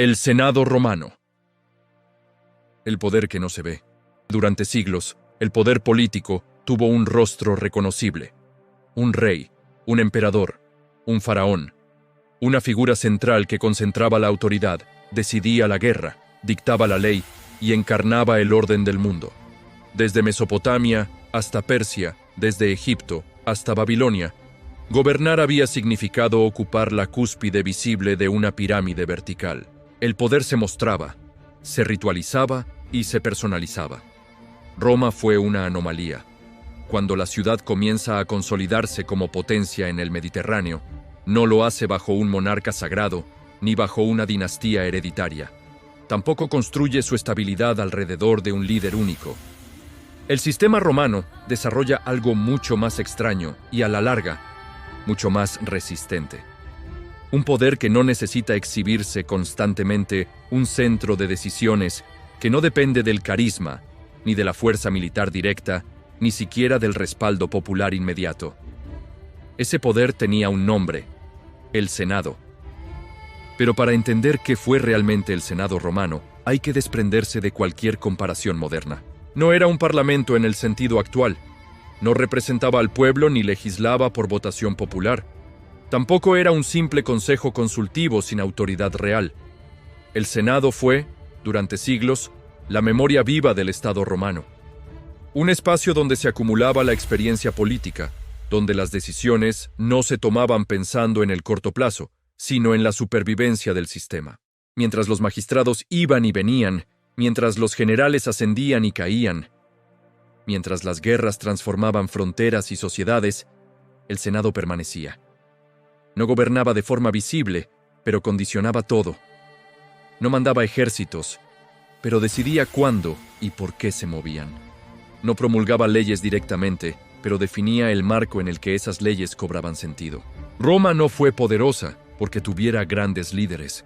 El Senado romano. El poder que no se ve. Durante siglos, el poder político tuvo un rostro reconocible. Un rey, un emperador, un faraón. Una figura central que concentraba la autoridad, decidía la guerra, dictaba la ley y encarnaba el orden del mundo. Desde Mesopotamia hasta Persia, desde Egipto hasta Babilonia, gobernar había significado ocupar la cúspide visible de una pirámide vertical. El poder se mostraba, se ritualizaba y se personalizaba. Roma fue una anomalía. Cuando la ciudad comienza a consolidarse como potencia en el Mediterráneo, no lo hace bajo un monarca sagrado ni bajo una dinastía hereditaria. Tampoco construye su estabilidad alrededor de un líder único. El sistema romano desarrolla algo mucho más extraño y, a la larga, mucho más resistente. Un poder que no necesita exhibirse constantemente, un centro de decisiones que no depende del carisma, ni de la fuerza militar directa, ni siquiera del respaldo popular inmediato. Ese poder tenía un nombre: el Senado. Pero para entender qué fue realmente el Senado romano, hay que desprenderse de cualquier comparación moderna. No era un parlamento en el sentido actual. No representaba al pueblo ni legislaba por votación popular. Tampoco era un simple consejo consultivo sin autoridad real. El Senado fue, durante siglos, la memoria viva del Estado romano. Un espacio donde se acumulaba la experiencia política, donde las decisiones no se tomaban pensando en el corto plazo, sino en la supervivencia del sistema. Mientras los magistrados iban y venían, mientras los generales ascendían y caían, mientras las guerras transformaban fronteras y sociedades, el Senado permanecía. No gobernaba de forma visible, pero condicionaba todo. No mandaba ejércitos, pero decidía cuándo y por qué se movían. No promulgaba leyes directamente, pero definía el marco en el que esas leyes cobraban sentido. Roma no fue poderosa porque tuviera grandes líderes.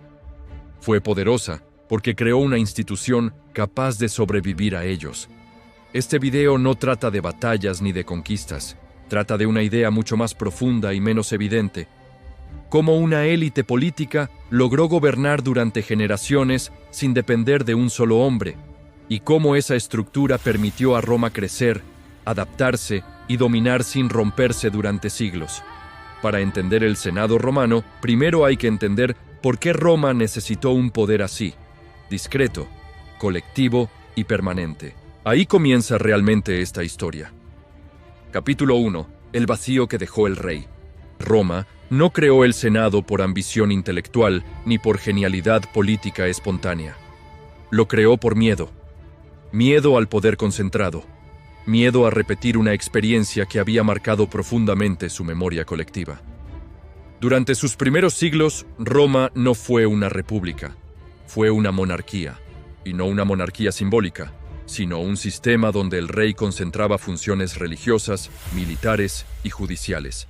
Fue poderosa porque creó una institución capaz de sobrevivir a ellos. Este video no trata de batallas ni de conquistas. Trata de una idea mucho más profunda y menos evidente: cómo una élite política logró gobernar durante generaciones sin depender de un solo hombre, y cómo esa estructura permitió a Roma crecer, adaptarse y dominar sin romperse durante siglos. Para entender el Senado romano, primero hay que entender por qué Roma necesitó un poder así: discreto, colectivo y permanente. Ahí comienza realmente esta historia. Capítulo 1. El vacío que dejó el rey. Roma no creó el Senado por ambición intelectual ni por genialidad política espontánea. Lo creó por miedo. Miedo al poder concentrado. Miedo a repetir una experiencia que había marcado profundamente su memoria colectiva. Durante sus primeros siglos, Roma no fue una república. Fue una monarquía. Y no una monarquía simbólica, sino un sistema donde el rey concentraba funciones religiosas, militares y judiciales.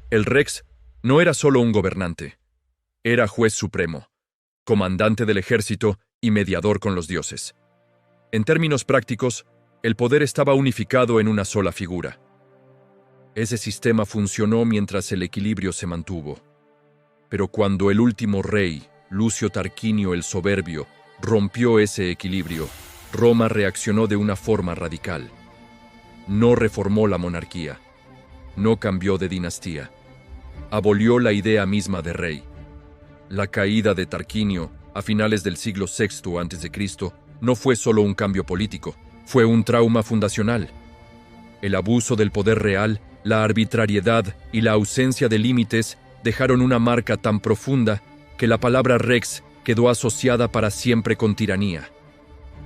El rex no era solo un gobernante. Era juez supremo, comandante del ejército y mediador con los dioses. En términos prácticos, el poder estaba unificado en una sola figura. Ese sistema funcionó mientras el equilibrio se mantuvo. Pero cuando el último rey, Lucio Tarquinio el Soberbio, rompió ese equilibrio, Roma reaccionó de una forma radical. No reformó la monarquía. No cambió de dinastía. Abolió la idea misma de rey. La caída de Tarquinio a finales del siglo VI a.C. no fue solo un cambio político, fue un trauma fundacional. El abuso del poder real, la arbitrariedad y la ausencia de límites dejaron una marca tan profunda que la palabra rex quedó asociada para siempre con tiranía.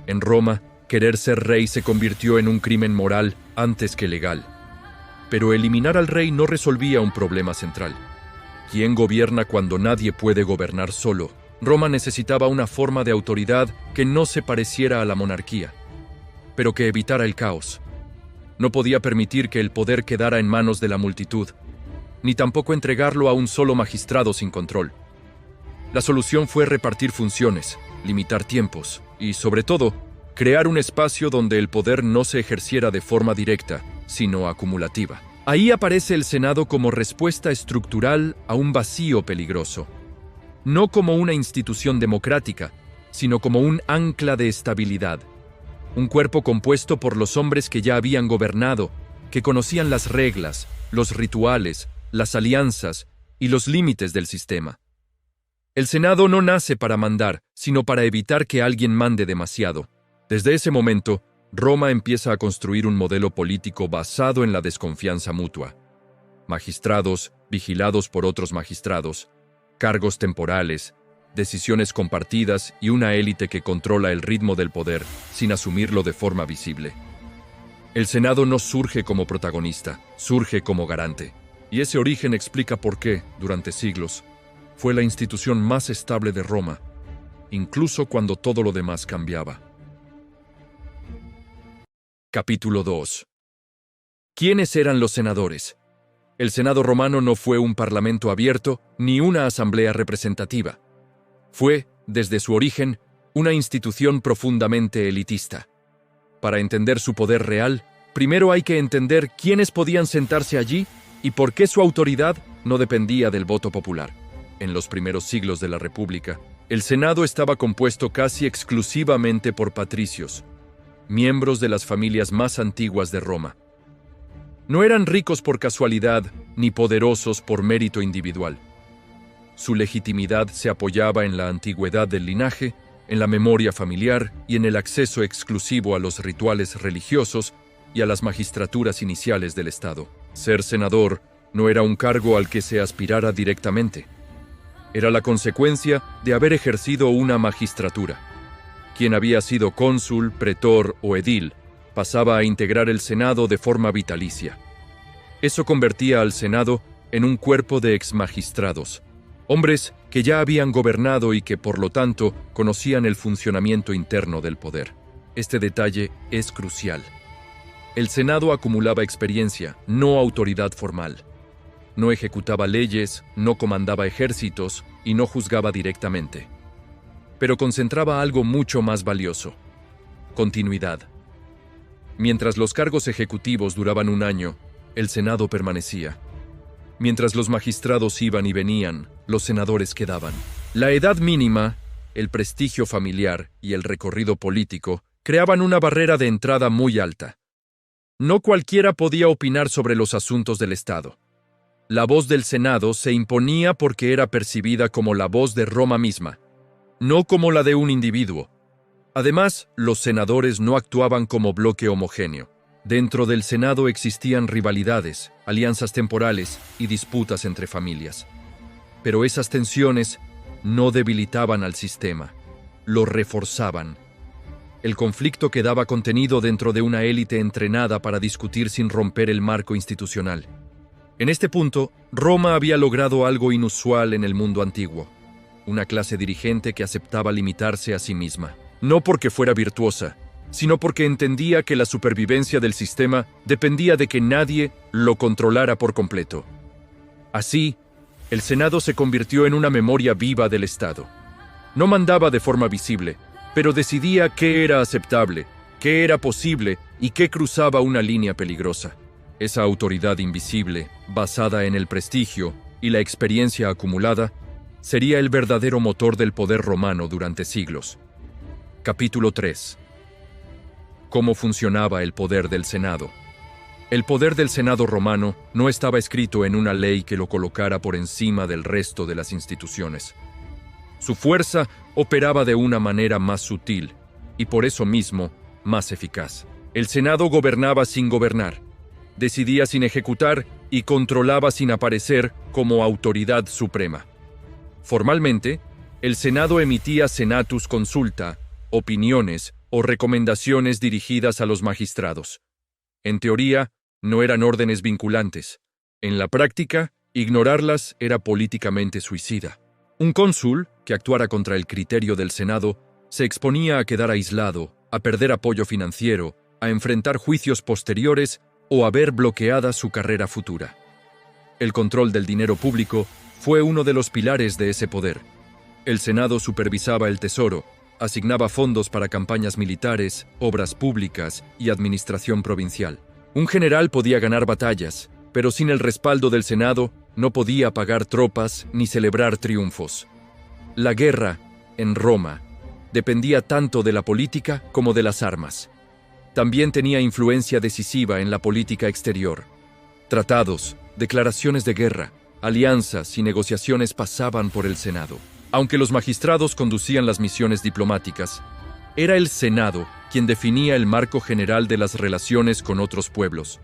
En Roma, querer ser rey se convirtió en un crimen moral antes que legal. Pero eliminar al rey no resolvía un problema central. ¿Quién gobierna cuando nadie puede gobernar solo? Roma necesitaba una forma de autoridad que no se pareciera a la monarquía, pero que evitara el caos. No podía permitir que el poder quedara en manos de la multitud, ni tampoco entregarlo a un solo magistrado sin control. La solución fue repartir funciones, limitar tiempos y, sobre todo, crear un espacio donde el poder no se ejerciera de forma directa, sino acumulativa. Ahí aparece el Senado como respuesta estructural a un vacío peligroso. no como una institución democrática, sino como un ancla de estabilidad. Un cuerpo compuesto por los hombres que ya habían gobernado, que conocían las reglas, los rituales, las alianzas y los límites del sistema. El Senado no nace para mandar, sino para evitar que alguien mande demasiado. Desde ese momento, Roma empieza a construir un modelo político basado en la desconfianza mutua. Magistrados, vigilados por otros magistrados, cargos temporales, decisiones compartidas y una élite que controla el ritmo del poder sin asumirlo de forma visible. El Senado no surge como protagonista, surge como garante. Y ese origen explica por qué, durante siglos, fue la institución más estable de Roma, incluso cuando todo lo demás cambiaba. Capítulo 2. ¿Quiénes eran los senadores? El Senado romano no fue un parlamento abierto ni una asamblea representativa. Fue, desde su origen, una institución profundamente elitista. Para entender su poder real, primero hay que entender quiénes podían sentarse allí y por qué su autoridad no dependía del voto popular. En los primeros siglos de la República, el Senado estaba compuesto casi exclusivamente por patricios, miembros de las familias más antiguas de Roma. No eran ricos por casualidad ni poderosos por mérito individual. Su legitimidad se apoyaba en la antigüedad del linaje, en la memoria familiar y en el acceso exclusivo a los rituales religiosos y a las magistraturas iniciales del Estado. Ser senador no era un cargo al que se aspirara directamente. Era la consecuencia de haber ejercido una magistratura. Quien había sido cónsul, pretor o edil pasaba a integrar el Senado de forma vitalicia. Eso convertía al Senado en un cuerpo de exmagistrados, hombres que ya habían gobernado y que, por lo tanto, conocían el funcionamiento interno del poder. Este detalle es crucial. El Senado acumulaba experiencia, no autoridad formal. No ejecutaba leyes, no comandaba ejércitos y no juzgaba directamente. Pero concentraba algo mucho más valioso: continuidad. Mientras los cargos ejecutivos duraban un año, el Senado permanecía. Mientras los magistrados iban y venían, los senadores quedaban. La edad mínima, el prestigio familiar y el recorrido político creaban una barrera de entrada muy alta. No cualquiera podía opinar sobre los asuntos del Estado. La voz del Senado se imponía porque era percibida como la voz de Roma misma, no como la de un individuo. Además, los senadores no actuaban como bloque homogéneo. Dentro del Senado existían rivalidades, alianzas temporales y disputas entre familias. Pero esas tensiones no debilitaban al sistema, lo reforzaban. El conflicto quedaba contenido dentro de una élite entrenada para discutir sin romper el marco institucional. En este punto, Roma había logrado algo inusual en el mundo antiguo: una clase dirigente que aceptaba limitarse a sí misma. No porque fuera virtuosa, sino porque entendía que la supervivencia del sistema dependía de que nadie lo controlara por completo. Así, el Senado se convirtió en una memoria viva del Estado. No mandaba de forma visible, pero decidía qué era aceptable, qué era posible y qué cruzaba una línea peligrosa. Esa autoridad invisible, basada en el prestigio y la experiencia acumulada, sería el verdadero motor del poder romano durante siglos. Capítulo 3. ¿Cómo funcionaba el poder del Senado? El poder del Senado romano no estaba escrito en una ley que lo colocara por encima del resto de las instituciones. Su fuerza operaba de una manera más sutil y, por eso mismo, más eficaz. El Senado gobernaba sin gobernar, decidía sin ejecutar y controlaba sin aparecer como autoridad suprema. Formalmente, el Senado emitía senatus consulta, opiniones o recomendaciones dirigidas a los magistrados. En teoría, no eran órdenes vinculantes. En la práctica, ignorarlas era políticamente suicida. Un cónsul, que actuara contra el criterio del Senado, se exponía a quedar aislado, a perder apoyo financiero, a enfrentar juicios posteriores o a ver bloqueada su carrera futura. El control del dinero público fue uno de los pilares de ese poder. El Senado supervisaba el tesoro, asignaba fondos para campañas militares, obras públicas y administración provincial. Un general podía ganar batallas, pero sin el respaldo del Senado no podía pagar tropas ni celebrar triunfos. La guerra, en Roma, dependía tanto de la política como de las armas. También tenía influencia decisiva en la política exterior. Tratados, declaraciones de guerra, alianzas y negociaciones pasaban por el Senado. Aunque los magistrados conducían las misiones diplomáticas, era el Senado quien definía el marco general de las relaciones con otros pueblos.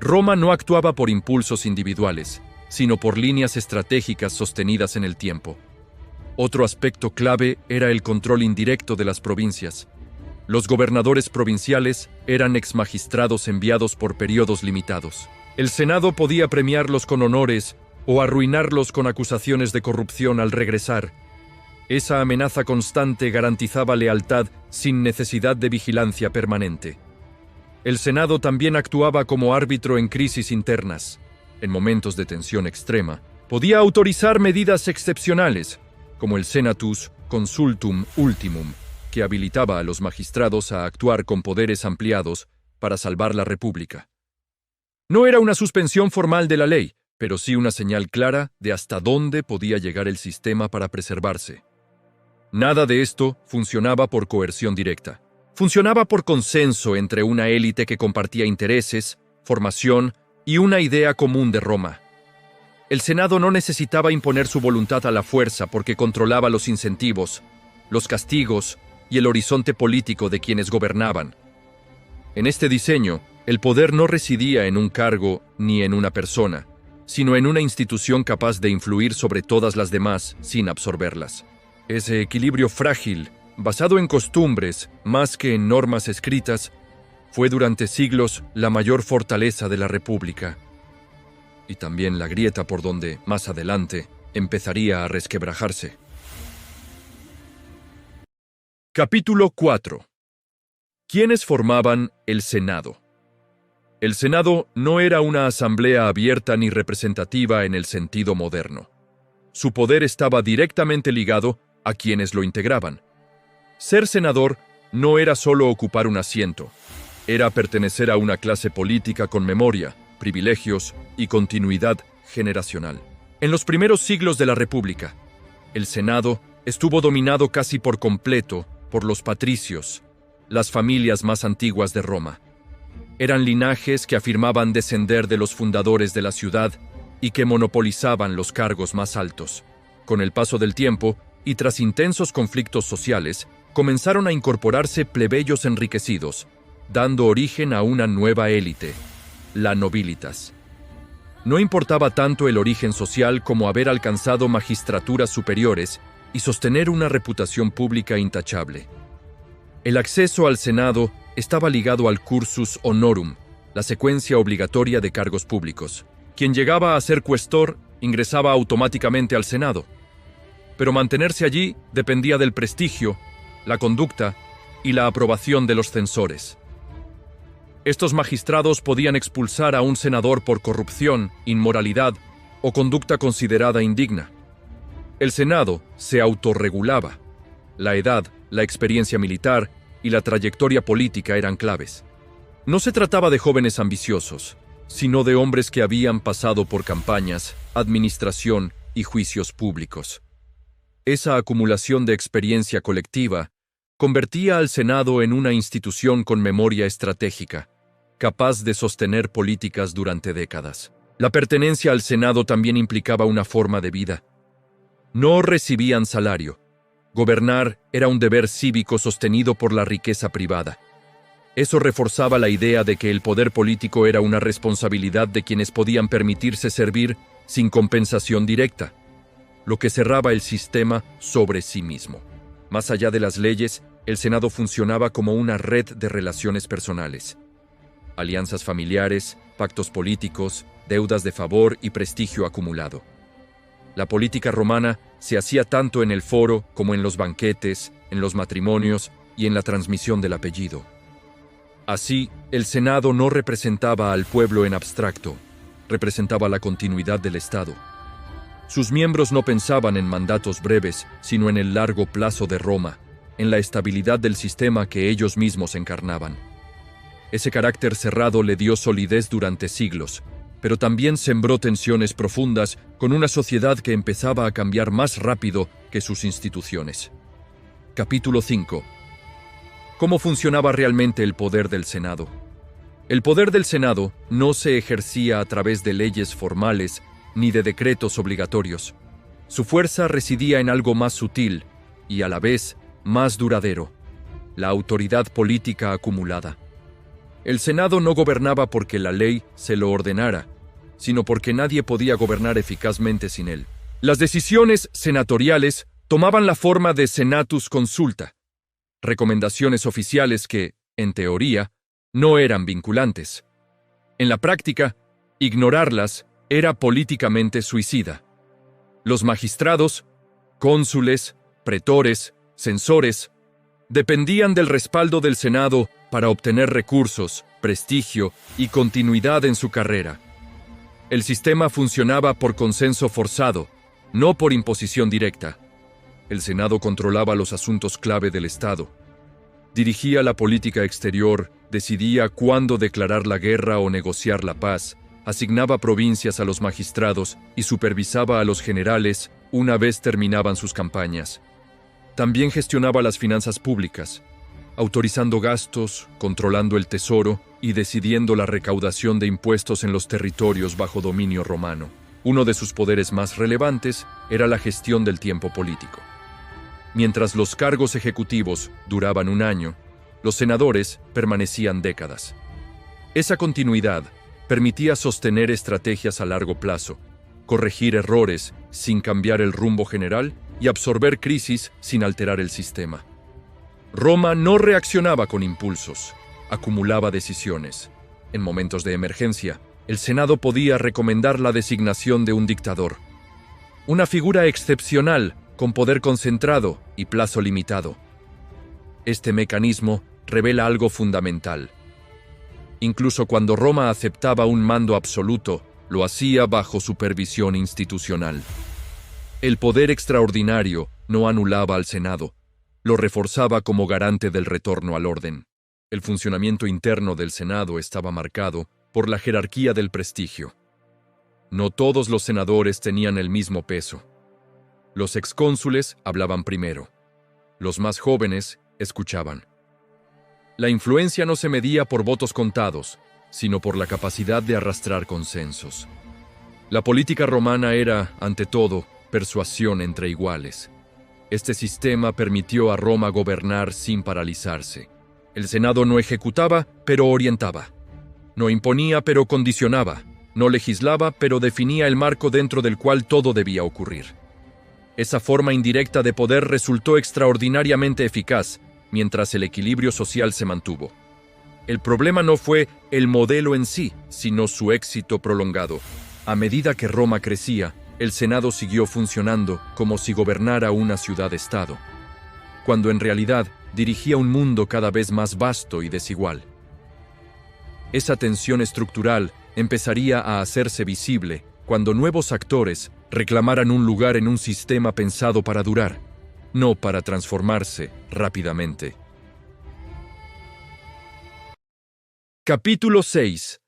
Roma no actuaba por impulsos individuales, sino por líneas estratégicas sostenidas en el tiempo. Otro aspecto clave era el control indirecto de las provincias. Los gobernadores provinciales eran exmagistrados enviados por periodos limitados. El Senado podía premiarlos con honores o arruinarlos con acusaciones de corrupción al regresar. Esa amenaza constante garantizaba lealtad sin necesidad de vigilancia permanente. El Senado también actuaba como árbitro en crisis internas. En momentos de tensión extrema, podía autorizar medidas excepcionales, como el Senatus Consultum Ultimum, que habilitaba a los magistrados a actuar con poderes ampliados para salvar la República. No era una suspensión formal de la ley, pero sí una señal clara de hasta dónde podía llegar el sistema para preservarse. Nada de esto funcionaba por coerción directa. Funcionaba por consenso entre una élite que compartía intereses, formación y una idea común de Roma. El Senado no necesitaba imponer su voluntad a la fuerza porque controlaba los incentivos, los castigos y el horizonte político de quienes gobernaban. En este diseño, el poder no residía en un cargo ni en una persona, sino en una institución capaz de influir sobre todas las demás sin absorberlas. Ese equilibrio frágil, basado en costumbres más que en normas escritas, fue durante siglos la mayor fortaleza de la República, y también la grieta por donde, más adelante, empezaría a resquebrajarse. Capítulo 4. ¿Quiénes formaban el Senado? El Senado no era una asamblea abierta ni representativa en el sentido moderno. Su poder estaba directamente ligado a quienes lo integraban. Ser senador no era solo ocupar un asiento, era pertenecer a una clase política con memoria, privilegios y continuidad generacional. En los primeros siglos de la República, el Senado estuvo dominado casi por completo por los patricios, las familias más antiguas de Roma. Eran linajes que afirmaban descender de los fundadores de la ciudad y que monopolizaban los cargos más altos. Con el paso del tiempo, y tras intensos conflictos sociales, comenzaron a incorporarse plebeyos enriquecidos, dando origen a una nueva élite, la nobilitas. No importaba tanto el origen social como haber alcanzado magistraturas superiores y sostener una reputación pública intachable. El acceso al Senado estaba ligado al cursus honorum, la secuencia obligatoria de cargos públicos. Quien llegaba a ser cuestor ingresaba automáticamente al Senado, pero mantenerse allí dependía del prestigio, la conducta y la aprobación de los censores. Estos magistrados podían expulsar a un senador por corrupción, inmoralidad o conducta considerada indigna. El Senado se autorregulaba. La edad, la experiencia militar y la trayectoria política eran claves. No se trataba de jóvenes ambiciosos, sino de hombres que habían pasado por campañas, administración y juicios públicos. Esa acumulación de experiencia colectiva convertía al Senado en una institución con memoria estratégica, capaz de sostener políticas durante décadas. La pertenencia al Senado también implicaba una forma de vida. No recibían salario. Gobernar era un deber cívico sostenido por la riqueza privada. Eso reforzaba la idea de que el poder político era una responsabilidad de quienes podían permitirse servir sin compensación directa, lo que cerraba el sistema sobre sí mismo. Más allá de las leyes, el Senado funcionaba como una red de relaciones personales. Alianzas familiares, pactos políticos, deudas de favor y prestigio acumulado. La política romana se hacía tanto en el foro como en los banquetes, en los matrimonios y en la transmisión del apellido. Así, el Senado no representaba al pueblo en abstracto, representaba la continuidad del Estado. Sus miembros no pensaban en mandatos breves, sino en el largo plazo de Roma, en la estabilidad del sistema que ellos mismos encarnaban. Ese carácter cerrado le dio solidez durante siglos, pero también sembró tensiones profundas con una sociedad que empezaba a cambiar más rápido que sus instituciones. Capítulo 5. ¿Cómo funcionaba realmente el poder del Senado? El poder del Senado no se ejercía a través de leyes formales ni de decretos obligatorios. Su fuerza residía en algo más sutil y a la vez más duradero: la autoridad política acumulada. El Senado no gobernaba porque la ley se lo ordenara, sino porque nadie podía gobernar eficazmente sin él. Las decisiones senatoriales tomaban la forma de senatus consulta, recomendaciones oficiales que, en teoría, no eran vinculantes. En la práctica, ignorarlas era políticamente suicida. Los magistrados, cónsules, pretores, censores, dependían del respaldo del Senado para obtener recursos, prestigio y continuidad en su carrera. El sistema funcionaba por consenso forzado, no por imposición directa. El Senado controlaba los asuntos clave del Estado. Dirigía la política exterior, decidía cuándo declarar la guerra o negociar la paz, asignaba provincias a los magistrados y supervisaba a los generales una vez terminaban sus campañas. También gestionaba las finanzas públicas, autorizando gastos, controlando el tesoro y decidiendo la recaudación de impuestos en los territorios bajo dominio romano. Uno de sus poderes más relevantes era la gestión del tiempo político. Mientras los cargos ejecutivos duraban un año, los senadores permanecían décadas. Esa continuidad permitía sostener estrategias a largo plazo, corregir errores sin cambiar el rumbo general y absorber crisis sin alterar el sistema. Roma no reaccionaba con impulsos, acumulaba decisiones. En momentos de emergencia, el Senado podía recomendar la designación de un dictador, una figura excepcional con poder concentrado y plazo limitado. Este mecanismo revela algo fundamental. Incluso cuando Roma aceptaba un mando absoluto, lo hacía bajo supervisión institucional. El poder extraordinario no anulaba al Senado, lo reforzaba como garante del retorno al orden. El funcionamiento interno del Senado estaba marcado por la jerarquía del prestigio. No todos los senadores tenían el mismo peso. Los excónsules hablaban primero. Los más jóvenes escuchaban. La influencia no se medía por votos contados, sino por la capacidad de arrastrar consensos. La política romana era, ante todo, persuasión entre iguales. Este sistema permitió a Roma gobernar sin paralizarse. El Senado no ejecutaba, pero orientaba. No imponía, pero condicionaba. No legislaba, pero definía el marco dentro del cual todo debía ocurrir. Esa forma indirecta de poder resultó extraordinariamente eficaz, mientras el equilibrio social se mantuvo. El problema no fue el modelo en sí, sino su éxito prolongado. A medida que Roma crecía, el Senado siguió funcionando como si gobernara una ciudad-estado, cuando en realidad dirigía un mundo cada vez más vasto y desigual. Esa tensión estructural empezaría a hacerse visible cuando nuevos actores reclamaran un lugar en un sistema pensado para durar, no para transformarse rápidamente. Capítulo 6.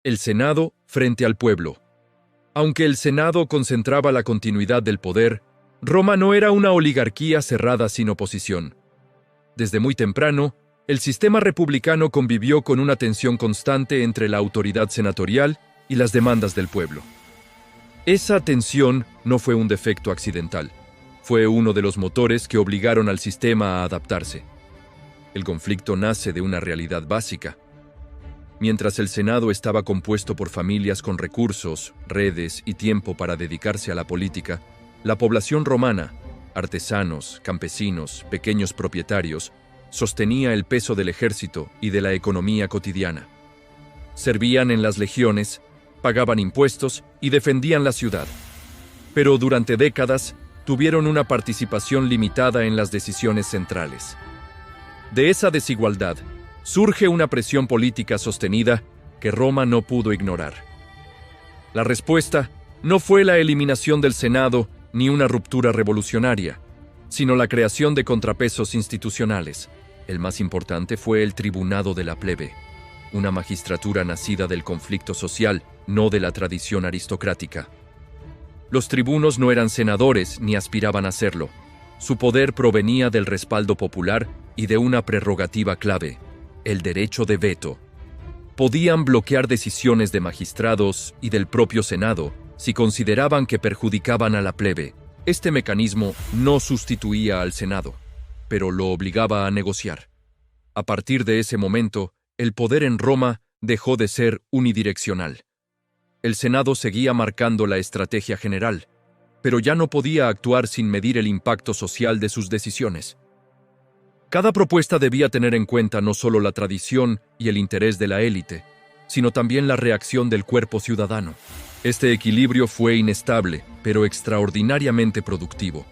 El Senado frente al pueblo. Aunque el Senado concentraba la continuidad del poder, Roma no era una oligarquía cerrada sin oposición. Desde muy temprano, el sistema republicano convivió con una tensión constante entre la autoridad senatorial y las demandas del pueblo. Esa tensión no fue un defecto accidental. Fue uno de los motores que obligaron al sistema a adaptarse. El conflicto nace de una realidad básica. Mientras el Senado estaba compuesto por familias con recursos, redes y tiempo para dedicarse a la política, la población romana, artesanos, campesinos, pequeños propietarios, sostenía el peso del ejército y de la economía cotidiana. Servían en las legiones, pagaban impuestos y defendían la ciudad. Pero durante décadas tuvieron una participación limitada en las decisiones centrales. De esa desigualdad surge una presión política sostenida que Roma no pudo ignorar. La respuesta no fue la eliminación del Senado ni una ruptura revolucionaria, sino la creación de contrapesos institucionales. El más importante fue el Tribunado de la Plebe. una magistratura nacida del conflicto social, no de la tradición aristocrática. Los tribunos no eran senadores ni aspiraban a serlo. Su poder provenía del respaldo popular y de una prerrogativa clave, el derecho de veto. Podían bloquear decisiones de magistrados y del propio Senado si consideraban que perjudicaban a la plebe. Este mecanismo no sustituía al Senado, pero lo obligaba a negociar. A partir de ese momento, el poder en Roma dejó de ser unidireccional. El Senado seguía marcando la estrategia general, pero ya no podía actuar sin medir el impacto social de sus decisiones. Cada propuesta debía tener en cuenta no solo la tradición y el interés de la élite, sino también la reacción del cuerpo ciudadano. Este equilibrio fue inestable, pero extraordinariamente productivo.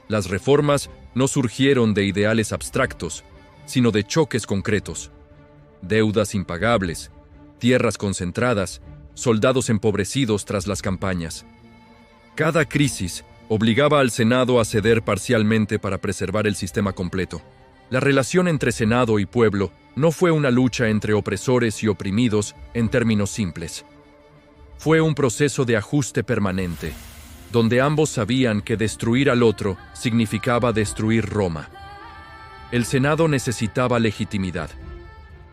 Las reformas no surgieron de ideales abstractos, sino de choques concretos. Deudas impagables, tierras concentradas, soldados empobrecidos tras las campañas. Cada crisis obligaba al Senado a ceder parcialmente para preservar el sistema completo. La relación entre Senado y pueblo no fue una lucha entre opresores y oprimidos en términos simples. Fue un proceso de ajuste permanente, donde ambos sabían que destruir al otro significaba destruir Roma. El Senado necesitaba legitimidad.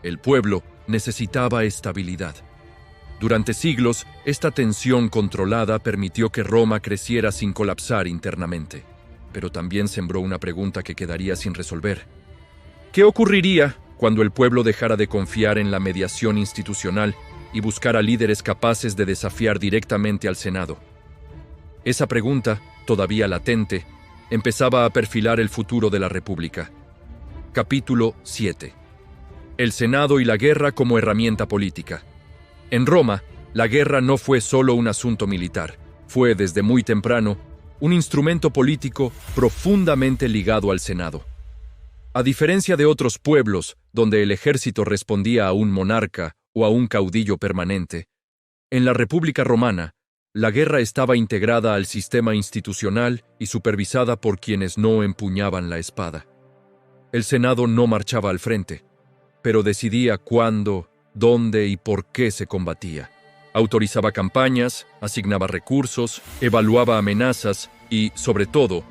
El pueblo necesitaba estabilidad. Durante siglos, esta tensión controlada permitió que Roma creciera sin colapsar internamente, pero también sembró una pregunta que quedaría sin resolver. ¿Qué ocurriría cuando el pueblo dejara de confiar en la mediación institucional y buscara líderes capaces de desafiar directamente al Senado? Esa pregunta, todavía latente, empezaba a perfilar el futuro de la República. Capítulo 7. El Senado y la guerra como herramienta política. En Roma, la guerra no fue solo un asunto militar, fue desde muy temprano un instrumento político profundamente ligado al Senado. A diferencia de otros pueblos, donde el ejército respondía a un monarca o a un caudillo permanente, en la República Romana, la guerra estaba integrada al sistema institucional y supervisada por quienes no empuñaban la espada. El Senado no marchaba al frente, pero decidía cuándo, dónde y por qué se combatía. Autorizaba campañas, asignaba recursos, evaluaba amenazas y, sobre todo,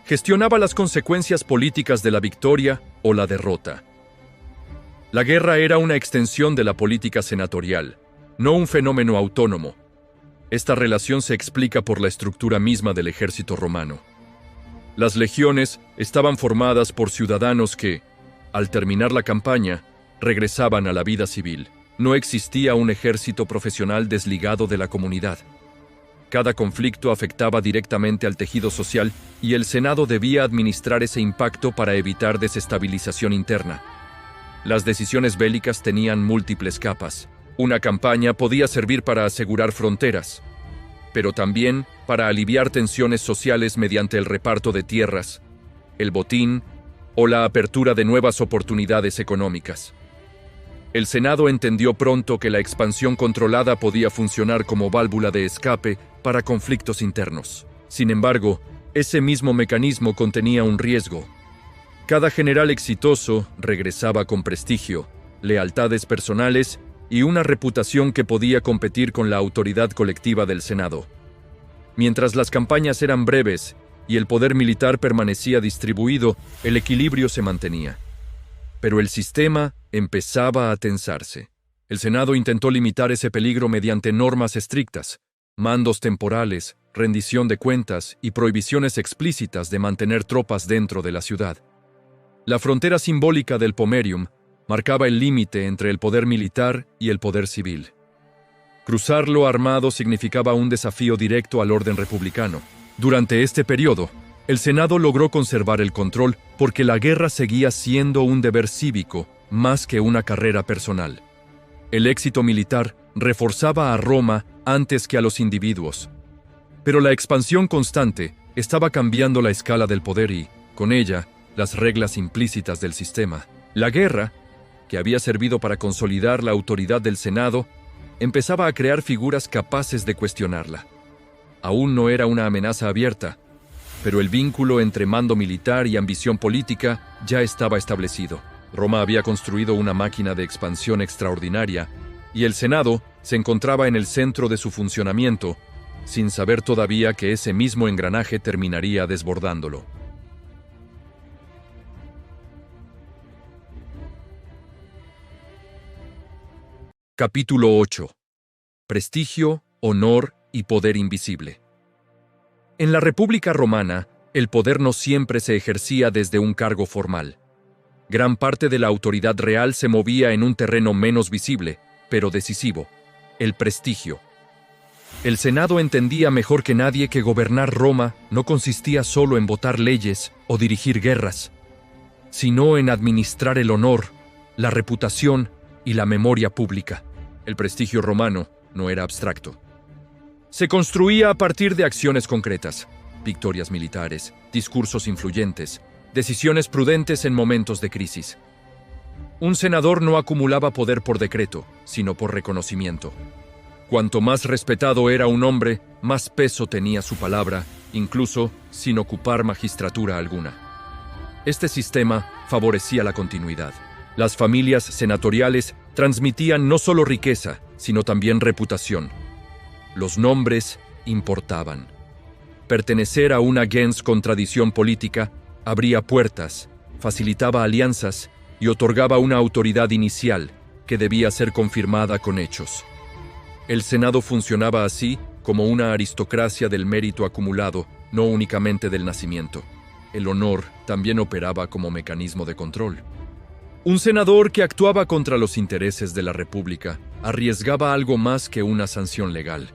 gestionaba las consecuencias políticas de la victoria o la derrota. La guerra era una extensión de la política senatorial, no un fenómeno autónomo. Esta relación se explica por la estructura misma del ejército romano. Las legiones estaban formadas por ciudadanos que, al terminar la campaña, regresaban a la vida civil. No existía un ejército profesional desligado de la comunidad. Cada conflicto afectaba directamente al tejido social y el Senado debía administrar ese impacto para evitar desestabilización interna. Las decisiones bélicas tenían múltiples capas. Una campaña podía servir para asegurar fronteras, pero también para aliviar tensiones sociales mediante el reparto de tierras, el botín o la apertura de nuevas oportunidades económicas. El Senado entendió pronto que la expansión controlada podía funcionar como válvula de escape para conflictos internos. Sin embargo, ese mismo mecanismo contenía un riesgo. Cada general exitoso regresaba con prestigio, lealtades personales y una reputación que podía competir con la autoridad colectiva del Senado. Mientras las campañas eran breves y el poder militar permanecía distribuido, el equilibrio se mantenía. Pero el sistema empezaba a tensarse. El Senado intentó limitar ese peligro mediante normas estrictas, mandos temporales, rendición de cuentas y prohibiciones explícitas de mantener tropas dentro de la ciudad. La frontera simbólica del pomerium marcaba el límite entre el poder militar y el poder civil. Cruzarlo armado significaba un desafío directo al orden republicano. Durante este periodo, el Senado logró conservar el control porque la guerra seguía siendo un deber cívico más que una carrera personal. El éxito militar reforzaba a Roma antes que a los individuos. Pero la expansión constante estaba cambiando la escala del poder y, con ella, las reglas implícitas del sistema. La guerra, que había servido para consolidar la autoridad del Senado, empezaba a crear figuras capaces de cuestionarla. Aún no era una amenaza abierta, pero el vínculo entre mando militar y ambición política ya estaba establecido. Roma había construido una máquina de expansión extraordinaria, y el Senado se encontraba en el centro de su funcionamiento, sin saber todavía que ese mismo engranaje terminaría desbordándolo. Capítulo 8. Prestigio, honor y poder invisible. En la República Romana, el poder no siempre se ejercía desde un cargo formal. Gran parte de la autoridad real se movía en un terreno menos visible, pero decisivo: el prestigio. El Senado entendía mejor que nadie que gobernar Roma no consistía solo en votar leyes o dirigir guerras, sino en administrar el honor, la reputación y la memoria pública. El prestigio romano no era abstracto. Se construía a partir de acciones concretas: victorias militares, discursos influyentes, decisiones prudentes en momentos de crisis. Un senador no acumulaba poder por decreto, sino por reconocimiento. Cuanto más respetado era un hombre, más peso tenía su palabra, incluso sin ocupar magistratura alguna. Este sistema favorecía la continuidad. Las familias senatoriales transmitían no solo riqueza, sino también reputación. Los nombres importaban. Pertenecer a una gens con tradición política abría puertas, facilitaba alianzas y otorgaba una autoridad inicial que debía ser confirmada con hechos. El Senado funcionaba así como una aristocracia del mérito acumulado, no únicamente del nacimiento. El honor también operaba como mecanismo de control. Un senador que actuaba contra los intereses de la República arriesgaba algo más que una sanción legal.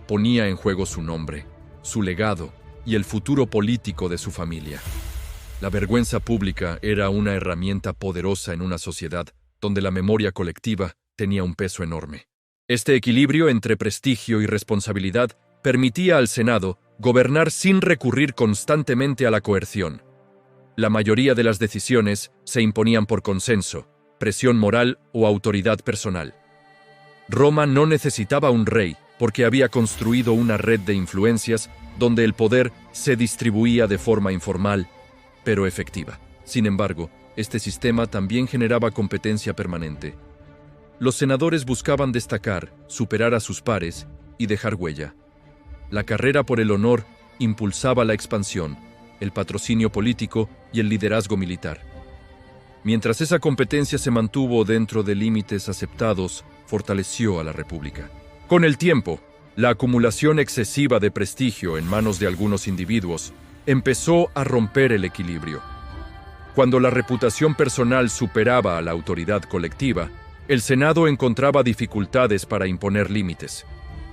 Ponía en juego su nombre, su legado y el futuro político de su familia. La vergüenza pública era una herramienta poderosa en una sociedad donde la memoria colectiva tenía un peso enorme. Este equilibrio entre prestigio y responsabilidad permitía al Senado gobernar sin recurrir constantemente a la coerción. La mayoría de las decisiones se imponían por consenso, presión moral o autoridad personal. Roma no necesitaba un rey porque había construido una red de influencias donde el poder se distribuía de forma informal, pero efectiva. Sin embargo, este sistema también generaba competencia permanente. Los senadores buscaban destacar, superar a sus pares y dejar huella. La carrera por el honor impulsaba la expansión, el patrocinio político y el liderazgo militar. Mientras esa competencia se mantuvo dentro de límites aceptados, fortaleció a la República. Con el tiempo, la acumulación excesiva de prestigio en manos de algunos individuos empezó a romper el equilibrio. Cuando la reputación personal superaba a la autoridad colectiva, el Senado encontraba dificultades para imponer límites.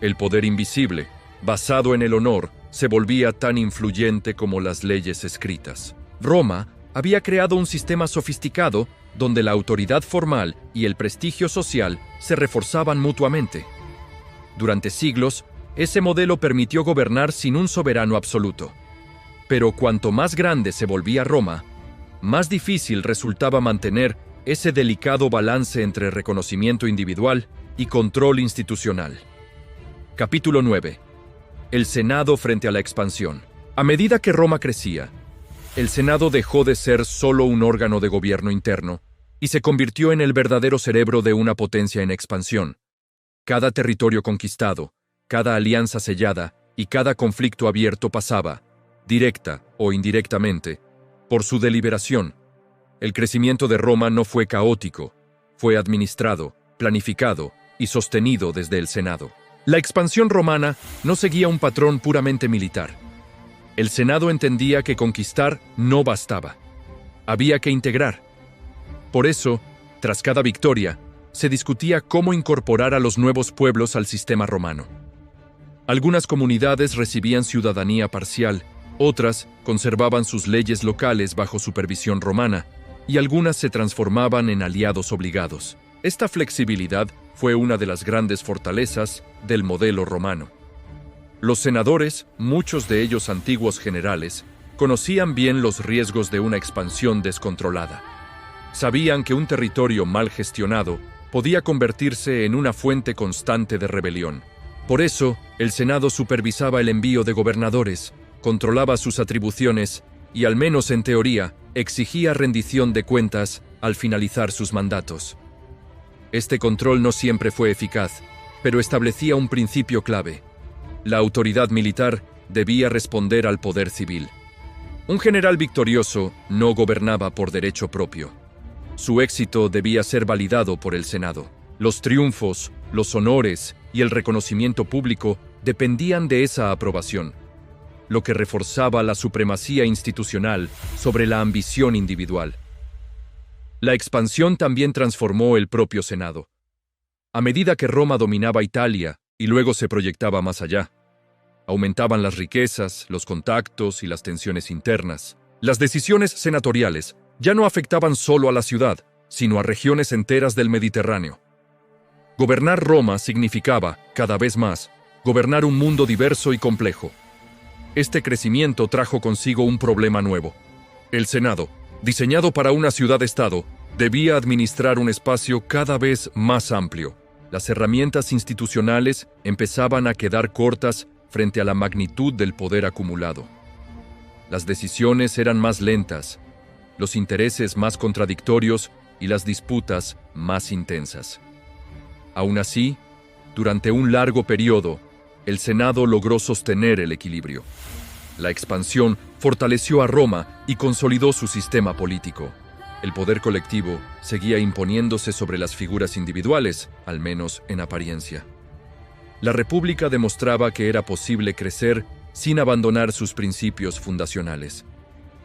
El poder invisible, basado en el honor, se volvía tan influyente como las leyes escritas. Roma había creado un sistema sofisticado donde la autoridad formal y el prestigio social se reforzaban mutuamente. Durante siglos, ese modelo permitió gobernar sin un soberano absoluto. Pero cuanto más grande se volvía Roma, más difícil resultaba mantener ese delicado balance entre reconocimiento individual y control institucional. Capítulo 9. El Senado frente a la expansión. A medida que Roma crecía, el Senado dejó de ser solo un órgano de gobierno interno y se convirtió en el verdadero cerebro de una potencia en expansión. Cada territorio conquistado, cada alianza sellada y cada conflicto abierto pasaba, directa o indirectamente, por su deliberación. El crecimiento de Roma no fue caótico, fue administrado, planificado y sostenido desde el Senado. La expansión romana no seguía un patrón puramente militar. El Senado entendía que conquistar no bastaba. Había que integrar. Por eso, tras cada victoria, se discutía cómo incorporar a los nuevos pueblos al sistema romano. Algunas comunidades recibían ciudadanía parcial, otras conservaban sus leyes locales bajo supervisión romana, y algunas se transformaban en aliados obligados. Esta flexibilidad fue una de las grandes fortalezas del modelo romano. Los senadores, muchos de ellos antiguos generales, conocían bien los riesgos de una expansión descontrolada. Sabían que un territorio mal gestionado podía convertirse en una fuente constante de rebelión. Por eso, el Senado supervisaba el envío de gobernadores, controlaba sus atribuciones y, al menos en teoría, exigía rendición de cuentas al finalizar sus mandatos. Este control no siempre fue eficaz, pero establecía un principio clave. La autoridad militar debía responder al poder civil. Un general victorioso no gobernaba por derecho propio. Su éxito debía ser validado por el Senado. Los triunfos, los honores y el reconocimiento público dependían de esa aprobación, lo que reforzaba la supremacía institucional sobre la ambición individual. La expansión también transformó el propio Senado. A medida que Roma dominaba Italia y luego se proyectaba más allá, aumentaban las riquezas, los contactos y las tensiones internas. Las decisiones senatoriales ya no afectaban solo a la ciudad, sino a regiones enteras del Mediterráneo. Gobernar Roma significaba, cada vez más, gobernar un mundo diverso y complejo. Este crecimiento trajo consigo un problema nuevo. El Senado, diseñado para una ciudad-estado, debía administrar un espacio cada vez más amplio. Las herramientas institucionales empezaban a quedar cortas frente a la magnitud del poder acumulado. Las decisiones eran más lentas, los intereses más contradictorios y las disputas más intensas. Aún así, durante un largo periodo, el Senado logró sostener el equilibrio. La expansión fortaleció a Roma y consolidó su sistema político. El poder colectivo seguía imponiéndose sobre las figuras individuales, al menos en apariencia. La República demostraba que era posible crecer sin abandonar sus principios fundacionales.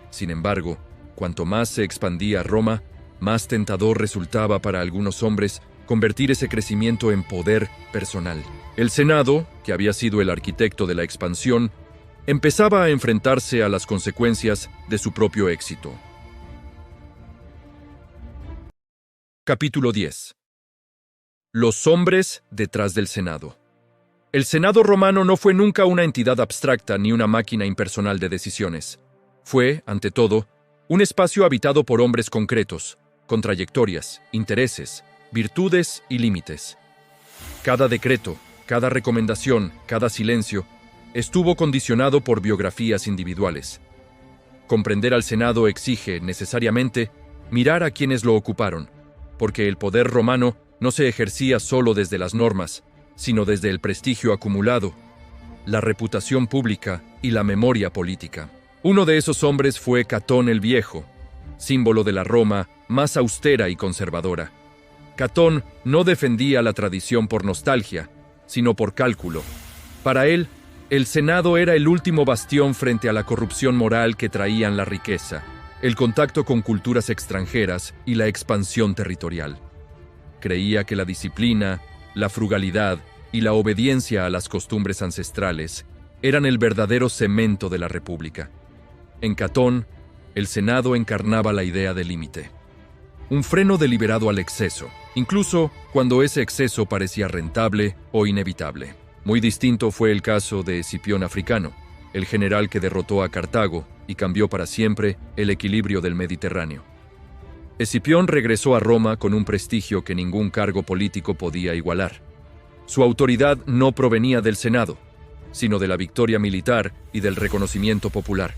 Sin embargo, cuanto más se expandía Roma, más tentador resultaba para algunos hombres convertir ese crecimiento en poder personal. El Senado, que había sido el arquitecto de la expansión, empezaba a enfrentarse a las consecuencias de su propio éxito. Capítulo 10. Los hombres detrás del Senado. El Senado romano no fue nunca una entidad abstracta ni una máquina impersonal de decisiones. Fue, ante todo, un espacio habitado por hombres concretos, con trayectorias, intereses, virtudes y límites. Cada decreto, cada recomendación, cada silencio, estuvo condicionado por biografías individuales. Comprender al Senado exige, necesariamente, mirar a quienes lo ocuparon, porque el poder romano no se ejercía solo desde las normas, sino desde el prestigio acumulado, la reputación pública y la memoria política. Uno de esos hombres fue Catón el Viejo, símbolo de la Roma más austera y conservadora. Catón no defendía la tradición por nostalgia, sino por cálculo. Para él, el Senado era el último bastión frente a la corrupción moral que traían la riqueza, el contacto con culturas extranjeras y la expansión territorial. Creía que la disciplina, la frugalidad y la obediencia a las costumbres ancestrales eran el verdadero cemento de la República. En Catón, el Senado encarnaba la idea de límite. Un freno deliberado al exceso, incluso cuando ese exceso parecía rentable o inevitable. Muy distinto fue el caso de Escipión Africano, el general que derrotó a Cartago y cambió para siempre el equilibrio del Mediterráneo. Escipión regresó a Roma con un prestigio que ningún cargo político podía igualar. Su autoridad no provenía del Senado, sino de la victoria militar y del reconocimiento popular.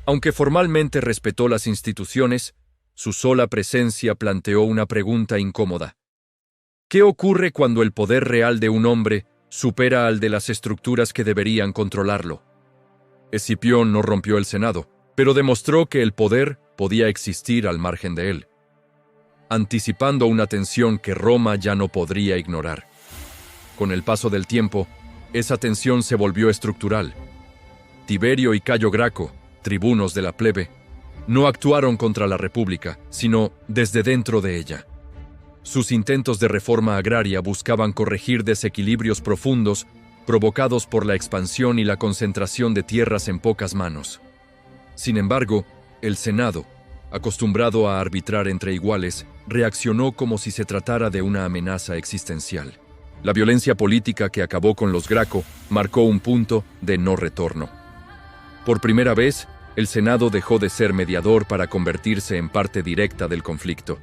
Aunque formalmente respetó las instituciones, su sola presencia planteó una pregunta incómoda. ¿Qué ocurre cuando el poder real de un hombre supera al de las estructuras que deberían controlarlo? Escipión no rompió el Senado, pero demostró que el poder podía existir al margen de él, anticipando una tensión que Roma ya no podría ignorar. Con el paso del tiempo, esa tensión se volvió estructural. Tiberio y Cayo Graco, tribunos de la plebe, no actuaron contra la República, sino desde dentro de ella. Sus intentos de reforma agraria buscaban corregir desequilibrios profundos provocados por la expansión y la concentración de tierras en pocas manos. Sin embargo, el Senado, acostumbrado a arbitrar entre iguales, reaccionó como si se tratara de una amenaza existencial. La violencia política que acabó con los Graco marcó un punto de no retorno. Por primera vez, el Senado dejó de ser mediador para convertirse en parte directa del conflicto.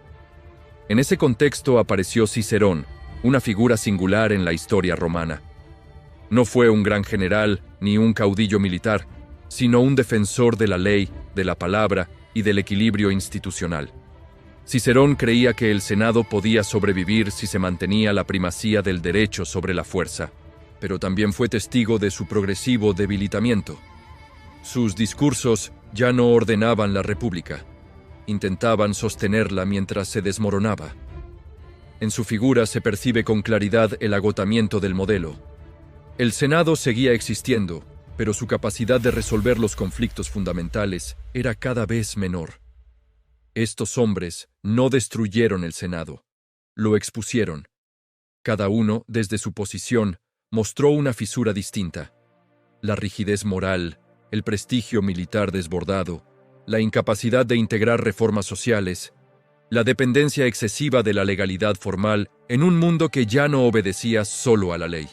En ese contexto apareció Cicerón, una figura singular en la historia romana. No fue un gran general ni un caudillo militar, sino un defensor de la ley, de la palabra y del equilibrio institucional. Cicerón creía que el Senado podía sobrevivir si se mantenía la primacía del derecho sobre la fuerza, pero también fue testigo de su progresivo debilitamiento. Sus discursos ya no ordenaban la república, intentaban sostenerla mientras se desmoronaba. En su figura se percibe con claridad el agotamiento del modelo. El Senado seguía existiendo, pero su capacidad de resolver los conflictos fundamentales era cada vez menor. Estos hombres no destruyeron el Senado, lo expusieron. Cada uno, desde su posición, mostró una fisura distinta: la rigidez moral, el prestigio militar desbordado, la incapacidad de integrar reformas sociales, la dependencia excesiva de la legalidad formal en un mundo que ya no obedecía solo a la ley.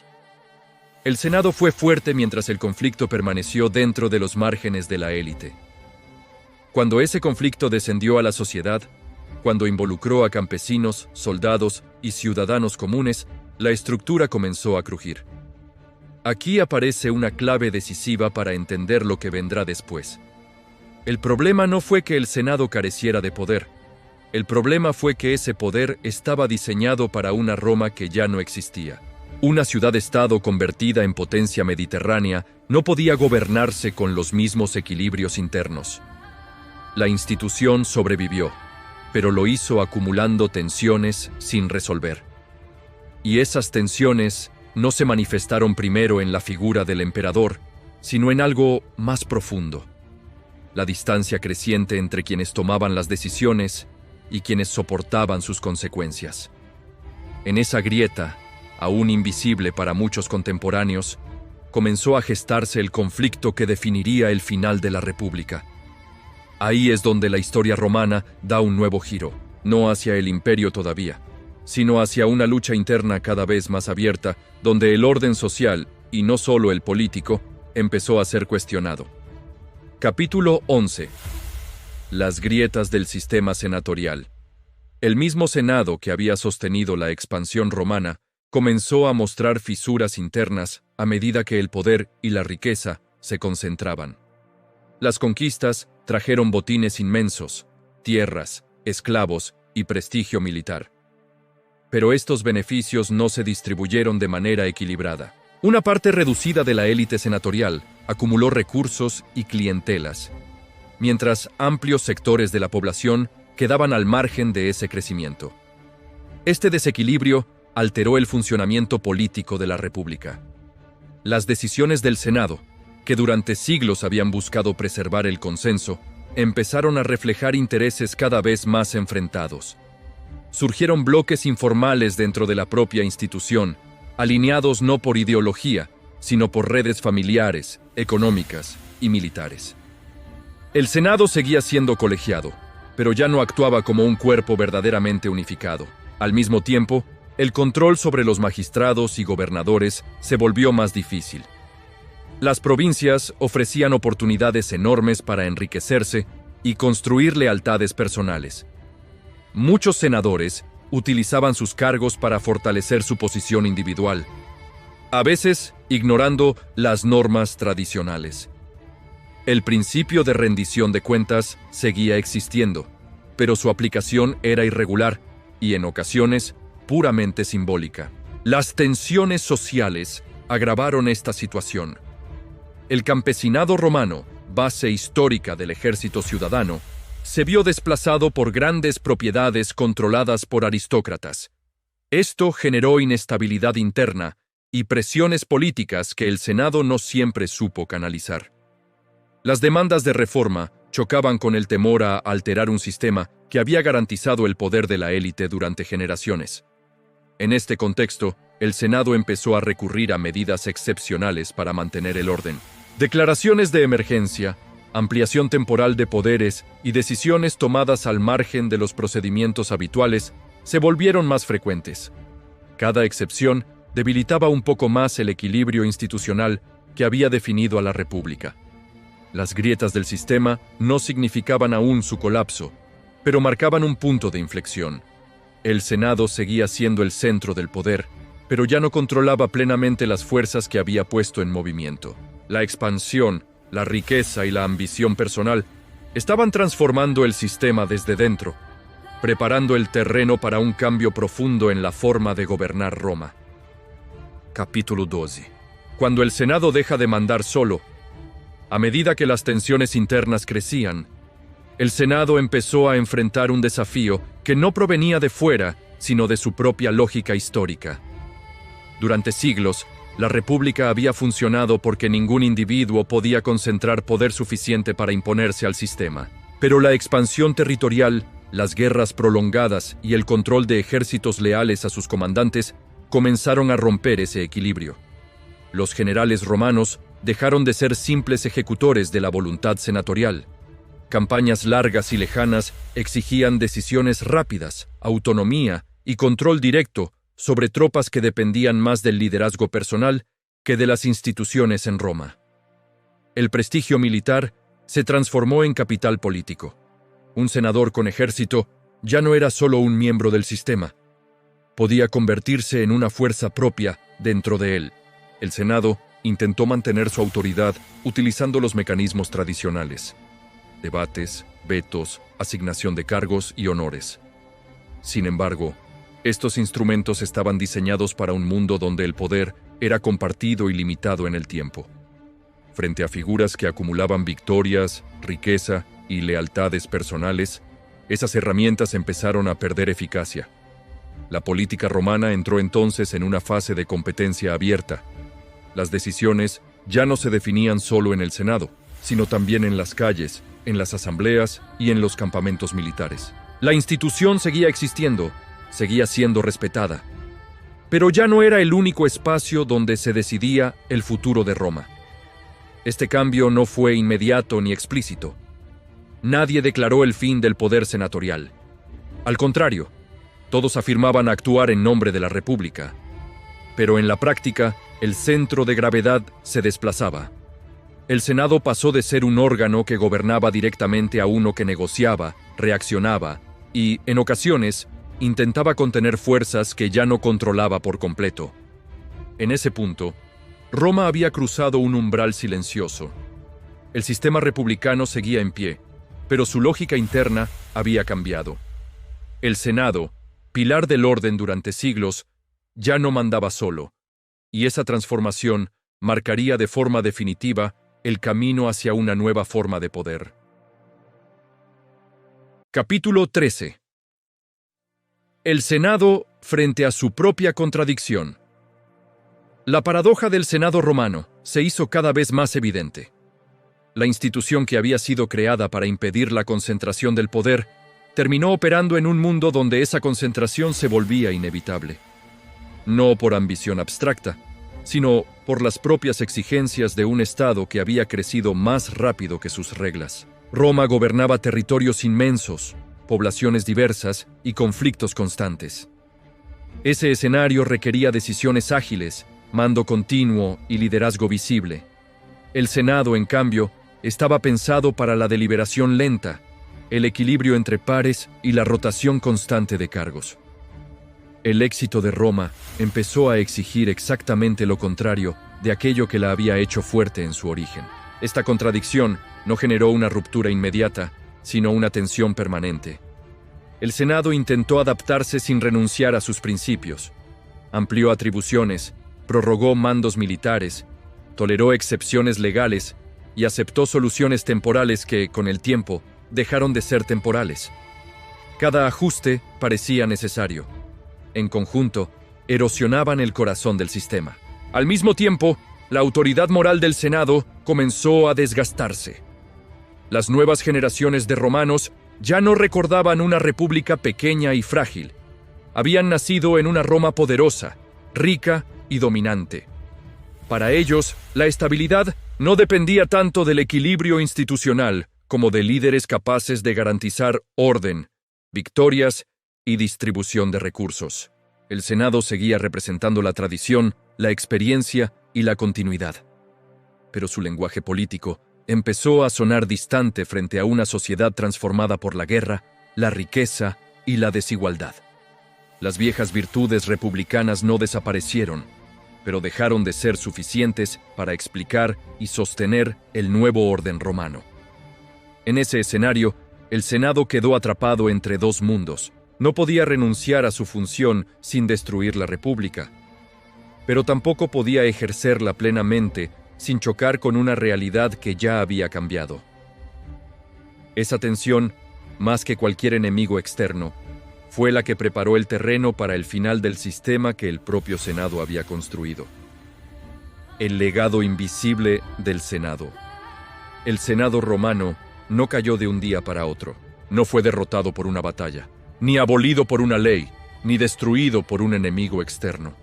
El Senado fue fuerte mientras el conflicto permaneció dentro de los márgenes de la élite. Cuando ese conflicto descendió a la sociedad, cuando involucró a campesinos, soldados y ciudadanos comunes, la estructura comenzó a crujir. Aquí aparece una clave decisiva para entender lo que vendrá después. El problema no fue que el Senado careciera de poder. El problema fue que ese poder estaba diseñado para una Roma que ya no existía. Una ciudad-estado convertida en potencia mediterránea no podía gobernarse con los mismos equilibrios internos. La institución sobrevivió, pero lo hizo acumulando tensiones sin resolver. Y esas tensiones no se manifestaron primero en la figura del emperador, sino en algo más profundo: la distancia creciente entre quienes tomaban las decisiones y quienes soportaban sus consecuencias. En esa grieta, aún invisible para muchos contemporáneos, comenzó a gestarse el conflicto que definiría el final de la República. Ahí es donde la historia romana da un nuevo giro, no hacia el imperio todavía, sino hacia una lucha interna cada vez más abierta, donde el orden social, y no solo el político, empezó a ser cuestionado. Capítulo 11. Las grietas del sistema senatorial. El mismo Senado que había sostenido la expansión romana comenzó a mostrar fisuras internas a medida que el poder y la riqueza se concentraban. Las conquistas trajeron botines inmensos, tierras, esclavos y prestigio militar. Pero estos beneficios no se distribuyeron de manera equilibrada. Una parte reducida de la élite senatorial acumuló recursos y clientelas, mientras amplios sectores de la población quedaban al margen de ese crecimiento. Este desequilibrio alteró el funcionamiento político de la República. Las decisiones del Senado, que durante siglos habían buscado preservar el consenso, empezaron a reflejar intereses cada vez más enfrentados. Surgieron bloques informales dentro de la propia institución, alineados no por ideología, sino por redes familiares, económicas y militares. El Senado seguía siendo colegiado, pero ya no actuaba como un cuerpo verdaderamente unificado. Al mismo tiempo, el control sobre los magistrados y gobernadores se volvió más difícil. Las provincias ofrecían oportunidades enormes para enriquecerse y construir lealtades personales. Muchos senadores utilizaban sus cargos para fortalecer su posición individual, a veces ignorando las normas tradicionales. El principio de rendición de cuentas seguía existiendo, pero su aplicación era irregular y, en ocasiones, puramente simbólica. Las tensiones sociales agravaron esta situación. El campesinado romano, base histórica del ejército ciudadano, se vio desplazado por grandes propiedades controladas por aristócratas. Esto generó inestabilidad interna y presiones políticas que el Senado no siempre supo canalizar. Las demandas de reforma chocaban con el temor a alterar un sistema que había garantizado el poder de la élite durante generaciones. En este contexto, el Senado empezó a recurrir a medidas excepcionales para mantener el orden. Declaraciones de emergencia, ampliación temporal de poderes y decisiones tomadas al margen de los procedimientos habituales se volvieron más frecuentes. Cada excepción debilitaba un poco más el equilibrio institucional que había definido a la República. Las grietas del sistema no significaban aún su colapso, pero marcaban un punto de inflexión. El Senado seguía siendo el centro del poder, pero ya no controlaba plenamente las fuerzas que había puesto en movimiento. La expansión, la riqueza y la ambición personal estaban transformando el sistema desde dentro. preparando el terreno para un cambio profundo en la forma de gobernar Roma. Capítulo 12. Cuando el Senado deja de mandar solo, a medida que las tensiones internas crecían, el Senado empezó a enfrentar un desafío que no provenía de fuera, sino de su propia lógica histórica. Durante siglos, la República había funcionado porque ningún individuo podía concentrar poder suficiente para imponerse al sistema. Pero la expansión territorial, las guerras prolongadas y el control de ejércitos leales a sus comandantes comenzaron a romper ese equilibrio. Los generales romanos dejaron de ser simples ejecutores de la voluntad senatorial. Campañas largas y lejanas exigían decisiones rápidas, autonomía y control directo sobre tropas que dependían más del liderazgo personal que de las instituciones en Roma. El prestigio militar se transformó en capital político. Un senador con ejército ya no era solo un miembro del sistema. Podía convertirse en una fuerza propia dentro de él. El Senado intentó mantener su autoridad utilizando los mecanismos tradicionales: debates, vetos, asignación de cargos y honores. Sin embargo, estos instrumentos estaban diseñados para un mundo donde el poder era compartido y limitado en el tiempo. Frente a figuras que acumulaban victorias, riqueza y lealtades personales, esas herramientas empezaron a perder eficacia. La política romana entró entonces en una fase de competencia abierta. Las decisiones ya no se definían solo en el Senado, sino también en las calles, en las asambleas y en los campamentos militares. La institución seguía existiendo, seguía siendo respetada, pero ya no era el único espacio donde se decidía el futuro de Roma. Este cambio no fue inmediato ni explícito. Nadie declaró el fin del poder senatorial. Al contrario, todos afirmaban actuar en nombre de la República. Pero en la práctica, el centro de gravedad se desplazaba. El Senado pasó de ser un órgano que gobernaba directamente a uno que negociaba, reaccionaba y, en ocasiones, intentaba contener fuerzas que ya no controlaba por completo. En ese punto, Roma había cruzado un umbral silencioso. El sistema republicano seguía en pie, pero su lógica interna había cambiado. El Senado, pilar del orden durante siglos, ya no mandaba solo, y esa transformación marcaría de forma definitiva el camino hacia una nueva forma de poder. Capítulo 13. El Senado frente a su propia contradicción. La paradoja del Senado romano se hizo cada vez más evidente. La institución que había sido creada para impedir la concentración del poder terminó operando en un mundo donde esa concentración se volvía inevitable. No por ambición abstracta, sino por las propias exigencias de un Estado que había crecido más rápido que sus reglas. Roma gobernaba territorios inmensos, poblaciones diversas y conflictos constantes. Ese escenario requería decisiones ágiles, mando continuo y liderazgo visible. El Senado, en cambio, estaba pensado para la deliberación lenta, el equilibrio entre pares y la rotación constante de cargos. El éxito de Roma empezó a exigir exactamente lo contrario de aquello que la había hecho fuerte en su origen. Esta contradicción no generó una ruptura inmediata, sino una tensión permanente. El Senado intentó adaptarse sin renunciar a sus principios. Amplió atribuciones, prorrogó mandos militares, toleró excepciones legales y aceptó soluciones temporales que, con el tiempo, dejaron de ser temporales. Cada ajuste parecía necesario. En conjunto, erosionaban el corazón del sistema. Al mismo tiempo, la autoridad moral del Senado comenzó a desgastarse. Las nuevas generaciones de romanos ya no recordaban una república pequeña y frágil. Habían nacido en una Roma poderosa, rica y dominante. Para ellos, la estabilidad no dependía tanto del equilibrio institucional como de líderes capaces de garantizar orden, victorias y distribución de recursos. El Senado seguía representando la tradición, la experiencia y la continuidad. Pero su lenguaje político empezó a sonar distante frente a una sociedad transformada por la guerra, la riqueza y la desigualdad. Las viejas virtudes republicanas no desaparecieron, pero dejaron de ser suficientes para explicar y sostener el nuevo orden romano. En ese escenario, El Senado quedó atrapado entre dos mundos. No podía renunciar a su función sin destruir la República, pero tampoco podía ejercerla plenamente sin chocar con una realidad que ya había cambiado. Esa tensión, más que cualquier enemigo externo, fue la que preparó el terreno para el final del sistema que el propio Senado había construido. El legado invisible del Senado. El Senado romano no cayó de un día para otro. No fue derrotado por una batalla, ni abolido por una ley, ni destruido por un enemigo externo.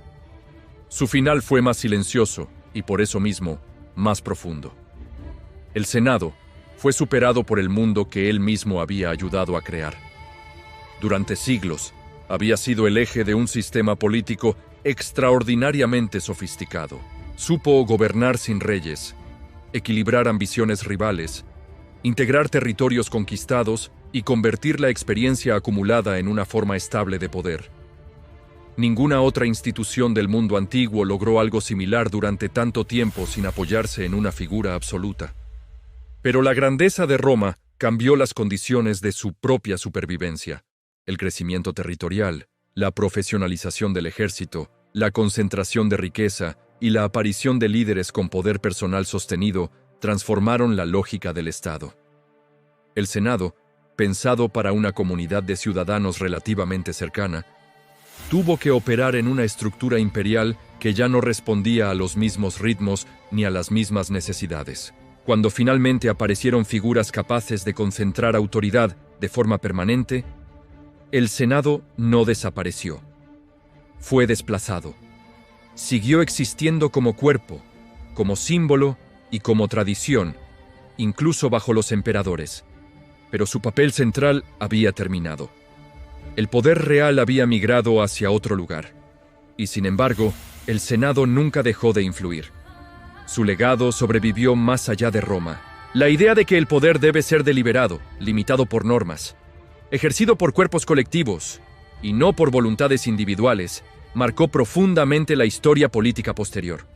Su final fue más silencioso y, por eso mismo, más profundo. El Senado fue superado por el mundo que él mismo había ayudado a crear. Durante siglos, había sido el eje de un sistema político extraordinariamente sofisticado. Supo gobernar sin reyes, equilibrar ambiciones rivales, integrar territorios conquistados y convertir la experiencia acumulada en una forma estable de poder. Ninguna otra institución del mundo antiguo logró algo similar durante tanto tiempo sin apoyarse en una figura absoluta. Pero la grandeza de Roma cambió las condiciones de su propia supervivencia. El crecimiento territorial, la profesionalización del ejército, la concentración de riqueza y la aparición de líderes con poder personal sostenido transformaron la lógica del Estado. El Senado, pensado para una comunidad de ciudadanos relativamente cercana, tuvo que operar en una estructura imperial que ya no respondía a los mismos ritmos ni a las mismas necesidades. Cuando finalmente aparecieron figuras capaces de concentrar autoridad de forma permanente, el Senado no desapareció. Fue desplazado. Siguió existiendo como cuerpo, como símbolo y como tradición, incluso bajo los emperadores. Pero su papel central había terminado. El poder real había migrado hacia otro lugar. Y sin embargo, el Senado nunca dejó de influir. Su legado sobrevivió más allá de Roma. La idea de que el poder debe ser deliberado, limitado por normas, ejercido por cuerpos colectivos y no por voluntades individuales, marcó profundamente la historia política posterior.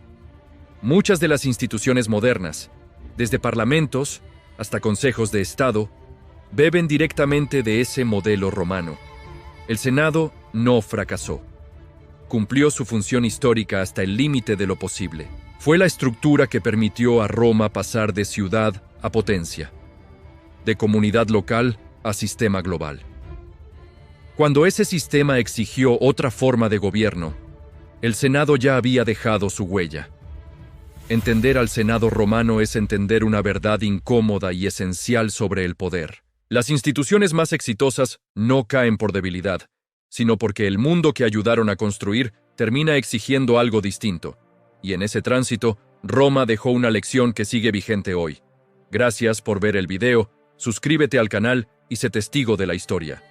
Muchas de las instituciones modernas, desde parlamentos hasta consejos de Estado, beben directamente de ese modelo romano. El Senado no fracasó. Cumplió su función histórica hasta el límite de lo posible. Fue la estructura que permitió a Roma pasar de ciudad a potencia, de comunidad local a sistema global. Cuando ese sistema exigió otra forma de gobierno, el Senado ya había dejado su huella. Entender al Senado romano es entender una verdad incómoda y esencial sobre el poder. Las instituciones más exitosas no caen por debilidad, sino porque el mundo que ayudaron a construir termina exigiendo algo distinto. Y en ese tránsito, Roma dejó una lección que sigue vigente hoy. Gracias por ver el video, suscríbete al canal y sé testigo de la historia.